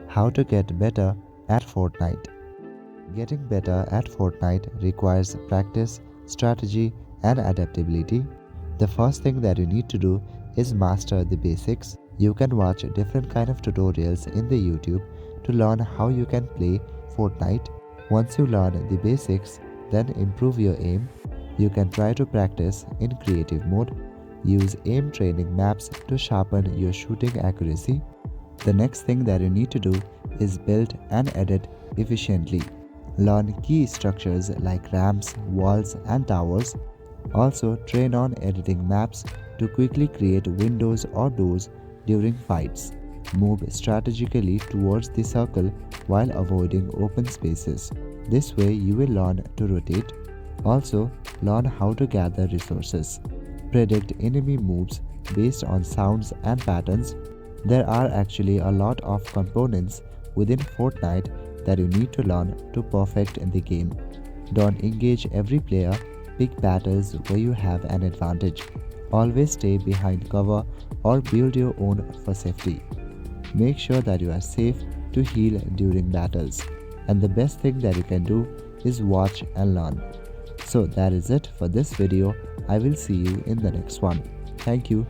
How to get better at Fortnite. Getting better at Fortnite requires practice, strategy, and adaptability. The first thing that you need to do is master the basics. You can watch different kind of tutorials in the YouTube to learn how you can play Fortnite. Once you learn the basics, then improve your aim. You can try to practice in creative mode. Use aim training maps to sharpen your shooting accuracy. The next thing that you need to do is build and edit efficiently. Learn key structures like ramps, walls, and towers. Also, train on editing maps to quickly create windows or doors during fights. Move strategically towards the circle while avoiding open spaces. This way, you will learn to rotate. Also, learn how to gather resources. Predict enemy moves based on sounds and patterns. There are actually a lot of components within Fortnite that you need to learn to perfect in the game. Don't engage every player, pick battles where you have an advantage. Always stay behind cover or build your own for safety. Make sure that you are safe to heal during battles. And the best thing that you can do is watch and learn. So that is it for this video. I will see you in the next one. Thank you.